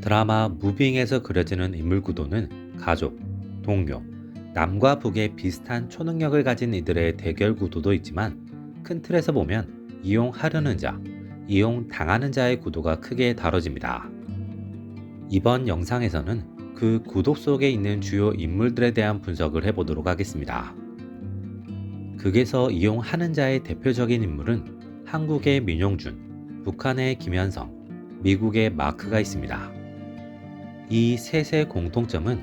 드라마 무빙에서 그려지는 인물 구도는 가족, 동료, 남과 북의 비슷한 초능력을 가진 이들의 대결 구도도 있지만 큰 틀에서 보면 이용하려는 자, 이용당하는 자의 구도가 크게 다뤄집니다. 이번 영상에서는 그 구도 속에 있는 주요 인물들에 대한 분석을 해보도록 하겠습니다. 극에서 이용하는 자의 대표적인 인물은 한국의 민용준, 북한의 김현성, 미국의 마크가 있습니다. 이 셋의 공통점은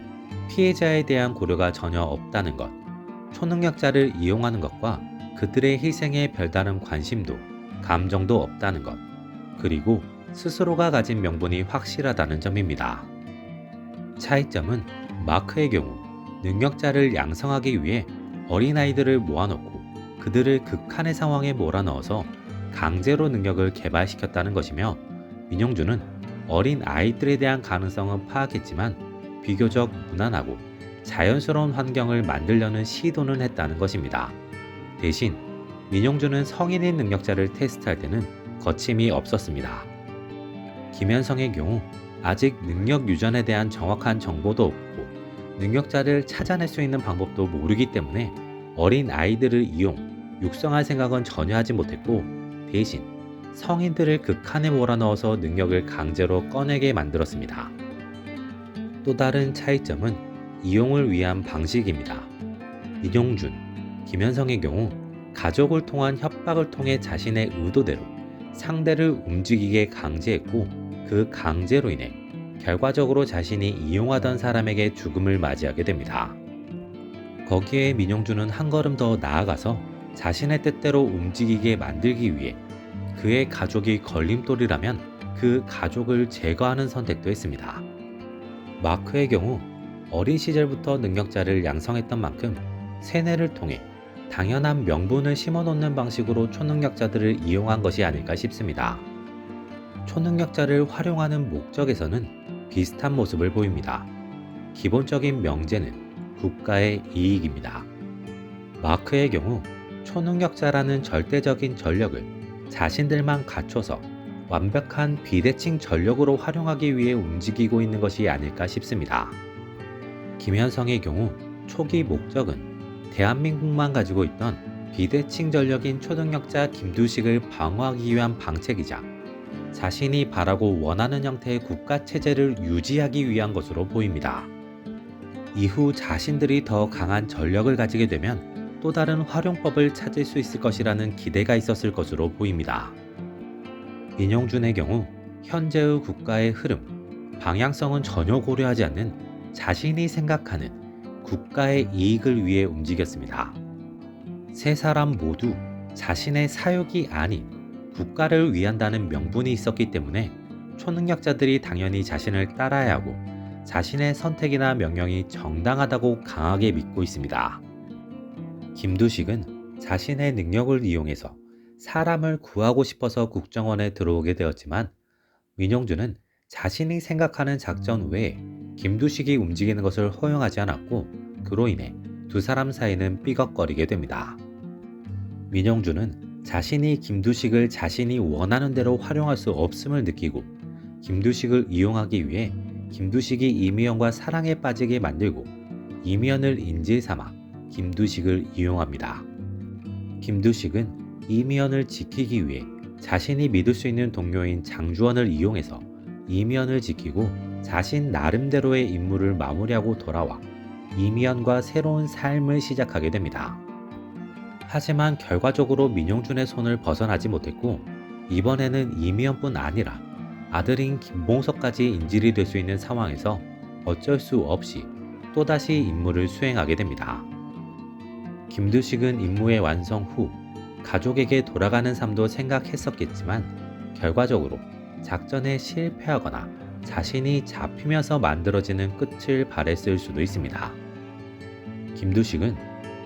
피해자에 대한 고려가 전혀 없다는 것, 초능력자를 이용하는 것과 그들의 희생에 별다른 관심도, 감정도 없다는 것, 그리고 스스로가 가진 명분이 확실하다는 점입니다. 차이점은 마크의 경우 능력자를 양성하기 위해 어린아이들을 모아놓고 그들을 극한의 상황에 몰아넣어서 강제로 능력을 개발시켰다는 것이며, 민용준은 어린 아이들에 대한 가능성은 파악했지만 비교적 무난하고 자연스러운 환경을 만들려는 시도는 했다는 것입니다. 대신 민용준은 성인인 능력자를 테스트할 때는 거침이 없었습니다. 김현성의 경우 아직 능력 유전에 대한 정확한 정보도 없고 능력자를 찾아낼 수 있는 방법도 모르기 때문에 어린 아이들을 이용, 육성할 생각은 전혀 하지 못했고, 대신 성인들을 극한에 몰아넣어서 능력을 강제로 꺼내게 만들었습니다. 또 다른 차이점은 이용을 위한 방식입니다. 민용준, 김현성의 경우 가족을 통한 협박을 통해 자신의 의도대로 상대를 움직이게 강제했고, 그 강제로 인해 결과적으로 자신이 이용하던 사람에게 죽음을 맞이하게 됩니다. 거기에 민용준은 한 걸음 더 나아가서 자신의 뜻대로 움직이게 만들기 위해 그의 가족이 걸림돌이라면 그 가족을 제거하는 선택도 했습니다. 마크의 경우 어린 시절부터 능력자를 양성했던 만큼 세뇌를 통해 당연한 명분을 심어놓는 방식으로 초능력자들을 이용한 것이 아닐까 싶습니다. 초능력자를 활용하는 목적에서는 비슷한 모습을 보입니다. 기본적인 명제는 국가의 이익입니다. 마크의 경우 초능력자라는 절대적인 전력을 자신들만 갖춰서 완벽한 비대칭 전력으로 활용하기 위해 움직이고 있는 것이 아닐까 싶습니다. 김현성의 경우 초기 목적은 대한민국만 가지고 있던 비대칭 전력인 초능력자 김두식을 방어하기 위한 방책이자 자신이 바라고 원하는 형태의 국가체제를 유지하기 위한 것으로 보입니다. 이후 자신들이 더 강한 전력을 가지게 되면 또 다른 활용법을 찾을 수 있을 것이라는 기대가 있었을 것으로 보입니다. 민용준의 경우 현재의 국가의 흐름, 방향성은 전혀 고려하지 않는 자신이 생각하는 국가의 이익을 위해 움직였습니다. 세 사람 모두 자신의 사욕이 아닌 국가를 위한다는 명분이 있었기 때문에 초능력자들이 당연히 자신을 따라야 하고 자신의 선택이나 명령이 정당하다고 강하게 믿고 있습니다. 김두식은 자신의 능력을 이용해서 사람을 구하고 싶어서 국정원에 들어오게 되었지만, 민용준은 자신이 생각하는 작전 외에 김두식이 움직이는 것을 허용하지 않았고, 그로 인해 두 사람 사이는 삐걱거리게 됩니다. 민용준은 자신이 김두식을 자신이 원하는 대로 활용할 수 없음을 느끼고 김두식을 이용하기 위해 김두식이 이미연과 사랑에 빠지게 만들고 이미연을 인질 삼아 김두식을 이용합니다. 김두식은 이미연을 지키기 위해 자신이 믿을 수 있는 동료인 장주원을 이용해서 이미연을 지키고 자신 나름대로의 임무를 마무리하고 돌아와 이미연과 새로운 삶을 시작하게 됩니다. 하지만 결과적으로 민용준의 손을 벗어나지 못했고, 이번에는 이미연뿐 아니라 아들인 김봉석까지 인질이 될 수 있는 상황에서 어쩔 수 없이 또다시 임무를 수행하게 됩니다. 김두식은 임무의 완성 후 가족에게 돌아가는 삶도 생각했었겠지만 결과적으로 작전에 실패하거나 자신이 잡히면서 만들어지는 끝을 바랬을 수도 있습니다. 김두식은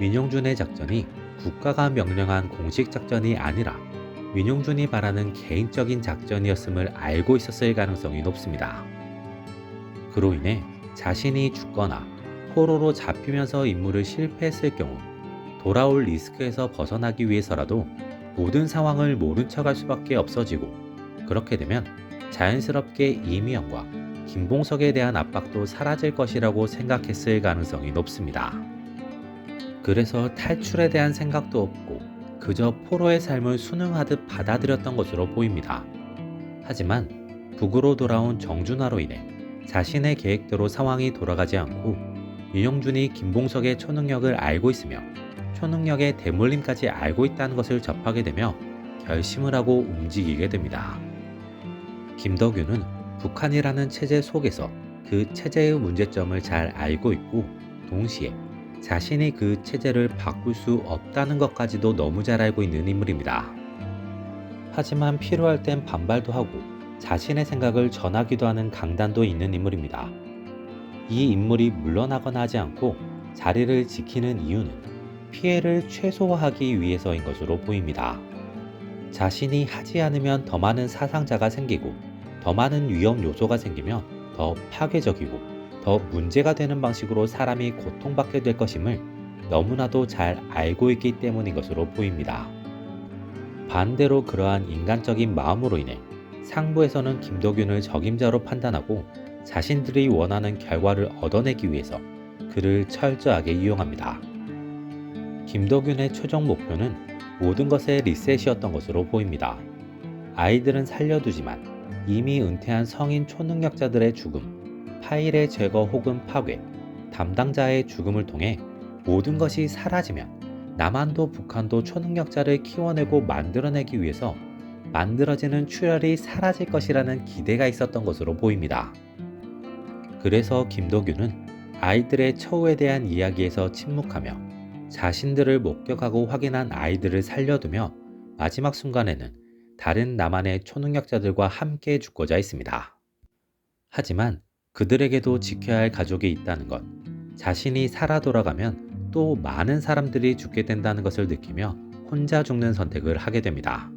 민용준의 작전이 국가가 명령한 공식 작전이 아니라 민용준이 바라는 개인적인 작전이었음을 알고 있었을 가능성이 높습니다. 그로 인해 자신이 죽거나 포로로 잡히면서 임무를 실패했을 경우 돌아올 리스크에서 벗어나기 위해서라도 모든 상황을 모른 척할 수밖에 없어지고, 그렇게 되면 자연스럽게 이미영과 김봉석에 대한 압박도 사라질 것이라고 생각했을 가능성이 높습니다. 그래서 탈출에 대한 생각도 없고 그저 포로의 삶을 순응하듯 받아들였던 것으로 보입니다. 하지만 북으로 돌아온 정준하로 인해 자신의 계획대로 상황이 돌아가지 않고 윤영준이 김봉석의 초능력을 알고 있으며 초능력의 대물림까지 알고 있다는 것을 접하게 되며 결심을 하고 움직이게 됩니다. 김덕윤은 북한이라는 체제 속에서 그 체제의 문제점을 잘 알고 있고 동시에 자신이 그 체제를 바꿀 수 없다는 것까지도 너무 잘 알고 있는 인물입니다. 하지만 필요할 땐 반발도 하고 자신의 생각을 전하기도 하는 강단도 있는 인물입니다. 이 인물이 물러나거나 하지 않고 자리를 지키는 이유는 피해를 최소화하기 위해서인 것으로 보입니다. 자신이 하지 않으면 더 많은 사상자가 생기고 더 많은 위험 요소가 생기며 더 파괴적이고 더 문제가 되는 방식으로 사람이 고통받게 될 것임을 너무나도 잘 알고 있기 때문인 것으로 보입니다. 반대로 그러한 인간적인 마음으로 인해 상부에서는 김덕윤을 적임자로 판단하고 자신들이 원하는 결과를 얻어내기 위해서 그를 철저하게 이용합니다. 김덕윤의 최종 목표는 모든 것의 리셋이었던 것으로 보입니다. 아이들은 살려두지만 이미 은퇴한 성인 초능력자들의 죽음, 파일의 제거 혹은 파괴, 담당자의 죽음을 통해 모든 것이 사라지면 남한도 북한도 초능력자를 키워내고 만들어내기 위해서 만들어지는 출혈이 사라질 것이라는 기대가 있었던 것으로 보입니다. 그래서 김덕윤은 아이들의 처우에 대한 이야기에서 침묵하며 자신들을 목격하고 확인한 아이들을 살려두며 마지막 순간에는 다른 남한의 초능력자들과 함께 죽고자 했습니다. 하지만 그들에게도 지켜야 할 가족이 있다는 것, 자신이 살아 돌아가면 또 많은 사람들이 죽게 된다는 것을 느끼며 혼자 죽는 선택을 하게 됩니다.